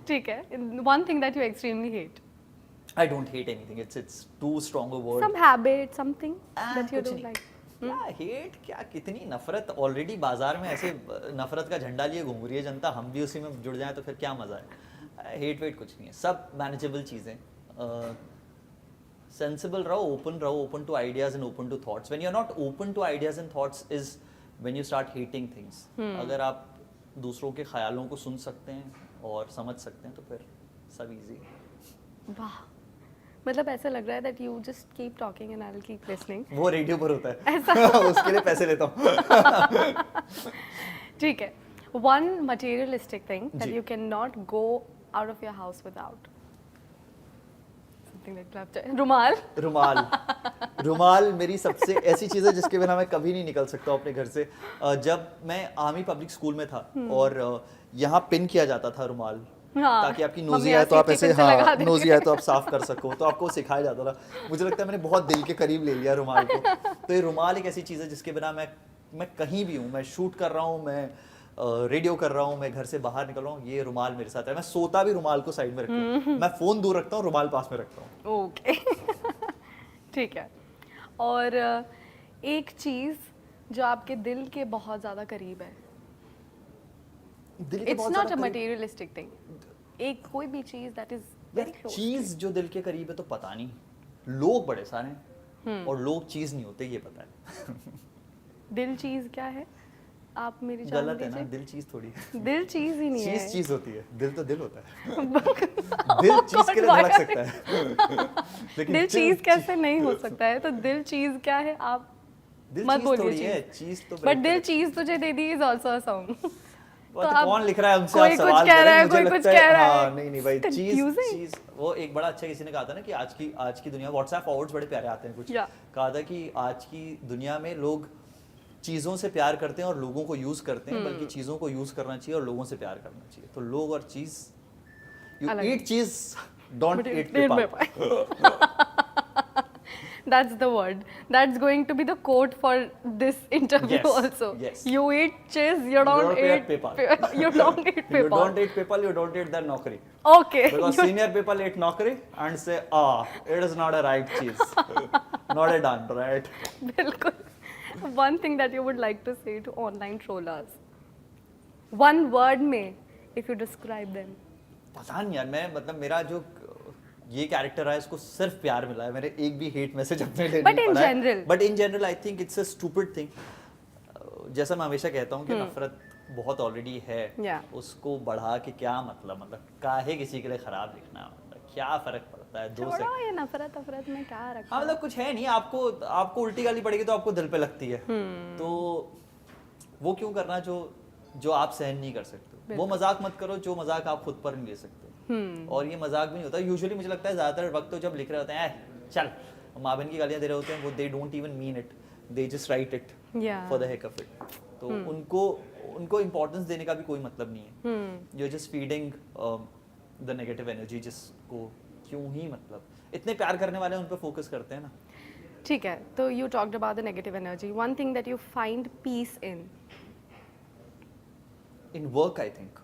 A: ठीक है। One thing that you extremely hate.
B: I don't hate anything. It's too strong a word.
A: Some habit, something that you
B: कुछ
A: don't
B: नहीं।
A: like.
B: क्या हेट, क्या कितनी नफरत, ऑलरेडी बाजार में ऐसे नफरत का झंडा लिए घूम रही है जनता, हम भी उसी में जुड़ जाएं तो फिर क्या मजा है। हेट वेट कुछ नहीं है, सब मैनेजेबल चीजें। सेंसिबल रहो, open to ideas and open to thoughts. When you are not open to ideas and thoughts is when you start hating things. अगर आप दूसरों के ख्यालों को सुन सकते हैं और समझ सकते हैं तो फिर सब इजी।
A: वाह, मतलब ऐसा लग रहा है that you just keep talking and I will keep listening.
B: वो रेडियो पर होता है। उसके लिए पैसे लेता हूँ।
A: ठीक है। One materialistic thing that
B: ji.
A: you cannot go out of your house without. Something like laptop. रुमाल.
B: रुमाल मेरी सबसे ऐसी चीज़ है जिसके बिना मैं कभी नहीं निकल सकता अपने घर से। जब मैं आर्मी पब्लिक स्कूल में था और यहाँ पिन किया जाता था रुमाल,
A: हाँ,
B: ताकि आपकी
A: मम्मी
B: नोजी आए तो आप
A: ऐसे
B: ऐसे,
A: टिफिन से लगा
B: हाँ
A: देती
B: नोजी आए तो आप साफ कर सको, तो आपको सिखाया जाता था। मुझे लगता है मैंने बहुत दिल के करीब ले लिया रुमाल को। तो ये रुमाल एक ऐसी चीज़ है जिसके बिना मैं कहीं भी हूँ, मैं शूट कर रहा हूँ, मैं रेडियो कर रहा हूँ, मैं घर से बाहर निकल रहा हूँ, ये रुमाल मेरे साथ है। मैं सोता भी रुमाल को साइड में रखता हूँ, मैं फ़ोन दूर रखता हूँ, रुमाल पास में रखता हूँ।
A: ओके। ठीक है। और एक चीज़ जो आपके दिल के बहुत ज़्यादा करीब है।
B: दिल के
A: It's
B: बहुत
A: not a
B: ज़्यादा करीब-
A: materialistic thing. एक कोई भी चीज़ that is very close.
B: चीज जो दिल के करीब है तो पता नहीं, लोग बड़े सारे हैं और लोग चीज नहीं होते, ये पता है।
A: दिल चीज़ क्या है? आप मेरी जान
B: गलत है ना,
A: दीजिए।
B: दिल चीज थोड़ी है।
A: दिल चीज़ ही नहीं है।
B: चीज होती है, दिल तो दिल होता है। दिल चीज के लिए धड़क सकता है। लेकिन
A: दिल चीज़ कैसे नहीं हो सकता है? तो दिल चीज़ क्या है? आप
B: दिल
A: मत
B: चीज
A: बोलिए
B: थोड़ी है,
A: चीज़।
B: चीज तो
A: बट दिल चीज़ तुझे दे दी is also a song.
B: वो
A: तो
B: तो
A: अब
B: कौन लिख रहा है उनसे
A: कोई
B: आप
A: कुछ
B: सवाल
A: कह
B: करें,
A: रहा है,
B: मुझे
A: कोई
B: लगता
A: कुछ
B: है,
A: कह रहा है।
B: हाँ, नहीं भाई,
A: Confusing.
B: चीज वो एक बड़ा अच्छा किसी ने कहा था ना कि आज की दुनिया, व्हाट्सएप फॉरवर्ड्स बड़े प्यारे आते हैं कुछ।
A: Yeah.
B: कहा था कि आज की दुनिया में लोग चीज़ों से प्यार करते हैं और लोगों को यूज़ करते हैं, बल्कि चीज़ों को यूज़ करना चाहिए और लोगों से प्यार करना चाहिए। तो लोग और चीज़, यू
A: अलग
B: ईट चीज़, डोंट ईट
A: डेढ़ में
B: people.
A: That's the word. That's going to be the quote for this interview
B: Yes,
A: also.
B: yes.
A: You eat cheese, you don't
B: pay
A: eat
B: PayPal.
A: you don't eat
B: You
A: PayPal.
B: don't eat people, you don't eat their naukri.
A: Okay.
B: Because
A: You-
B: senior people eat naukri and say, it is not a right cheese. Not a done, right?
A: बिल्कुल. One thing that you would like to say to online trollers. One word में, if you describe them.
B: पता नहीं यार, मैं मतलब मेरा जो ये कैरेक्टर है इसको सिर्फ प्यार मिला है, मेरे एक भी हेट मैसेज अपने लिए
A: But in general.
B: But in general I think it's a stupid thing. जैसा मैं हमेशा कहता हूँ कि नफरत बहुत ऑलरेडी है,
A: Yeah.
B: उसको बढ़ा के क्या मतलब काहे किसी के लिए खराब लिखना, मतलब क्या फर्क पड़ता है 2
A: छोड़ो
B: सेकंड.
A: ये नफरत में क्या रखा.
B: हाँ मतलब कुछ है नहीं, आपको उल्टी गाली पड़ेगी तो आपको दिल पे लगती है, तो वो क्यों करना जो आप सहन नहीं कर सकते. वो मजाक मत करो जो मजाक आप खुद पर नहीं ले सकते. और ये मजाक भी नहीं होता. यूजुअली मुझे लगता है ज्यादातर वक्त तो जब लिख रहे होते हैं चल माँ बहन की गालियां दे रहे होते हैं, वो they don't even mean it, they just right it
A: Yeah.
B: For the heck of it. तो उनको इम्पोर्टेंस देने का भी कोई मतलब नहीं है. You are just feeding the negative energy, जिसको क्यों ही मतलब इतने प्यार करने वाले उन पर फोकस करते हैं ना.
A: ठीक है. तो you talked about the negative energy. One thing that you find peace in.
B: In work I think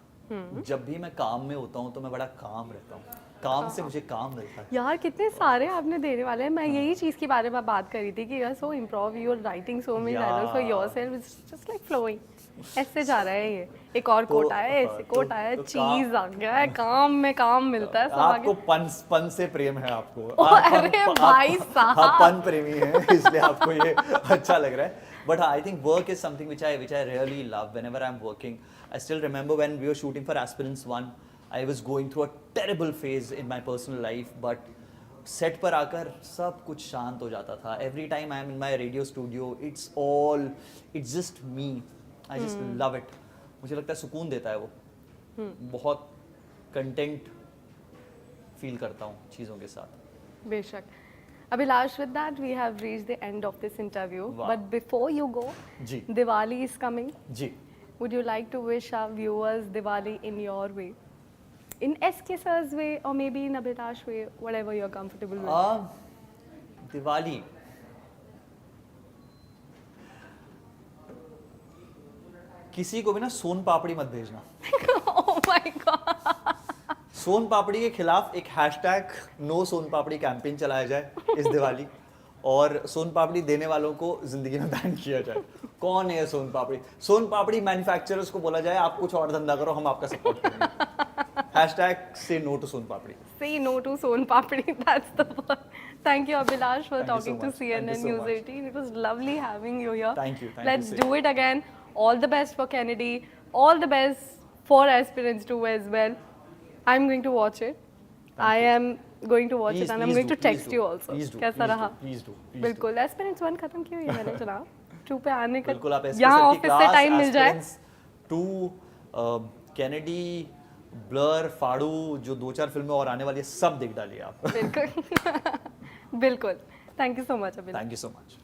B: जब भी मैं काम में होता हूँ तो मैं बड़ा काम रहता हूँ. काम से मुझे काम मिलता है.
A: यार कितने सारे आपने देने वाले हैं. मैं यही चीज़ के बारे में बात कर रही थी कि you are so improv, you are writing so many dialogues for yourself, it's just like flowing. ऐसे जा रहा है ये. एक और कोट आया है, ऐसे कोट आया है, चीज आ गया है, काम में काम मिलता है सब
B: आपको
A: आगे.
B: पन से प्रेम है आपको.
A: अरे भाई साहब.
B: आप पन प्रेमी हैं इसलिए आपको ये अच्छा लग रहा है. But I think work is something which I really love. Whenever I'm working, I still remember when we were shooting for Aspirants 1, I was going through a terrible phase in my personal life, but set पर आकर सब कुछ शांत हो जाता था. Every time I'm in my radio studio, it's just me. I just love it. मुझे लगता है सुकून देता है वो. बहुत कंटेंट फील करता हूँ चीज़ों के साथ.
A: बेशक. Abhilash, with that we have reached the end of this interview.
B: Wow.
A: But before you go,
B: ji
A: Diwali is coming.
B: Ji.
A: Would you like to wish our viewers Diwali in your way? In SK sir's way or maybe in Abhilash way, whatever you're comfortable with.
B: Diwali किसी को भी ना सोन पापड़ी मत भेजना.
A: Oh my god.
B: सोन पापड़ी के खिलाफ एक hashtag no सोन पापड़ी campaign चलाया जाए इस दिवाली, और सोन पापड़ी देने वालों को जिंदगी में बैन किया जाए. कौन है सोन पापड़ी? सोन पापड़ी मैन्युफैक्चरर्स को बोला जाए आप कुछ और धंधा करो, हम आपका सपोर्ट करेंगे. हैशटैग से no to soan papdi.
A: Say no to Son Papdi. That's the word. Thank you, Abhilash, for
B: Thank you so
A: talking to
B: much. Thank you
A: CNN
B: so
A: News
B: much.
A: 18. It was lovely having you here.
B: Thank you.
A: Let's
B: Thank you,
A: do it again. All the best for Kennedy. All the best for Aspirants 2 as well. I'm going to watch it. I am going to watch it and I'm going to text you also. कैसा रहा?
B: Please do.
A: बिल्कुल. Aspirants 1 खत्म की हुई है मैंने सुना. 2 पे आने का
B: बिल्कुल आप
A: यहाँ ऑफिस से टाइम मिल जाए.
B: 2 कैनेडी, ब्लर, फाड़ू, जो 2-4 फिल्में और आने वाली है सब देख डालिए आप.
A: बिल्कुल. बिल्कुल. Thank you so much, Abhilash.
B: Thank you so much.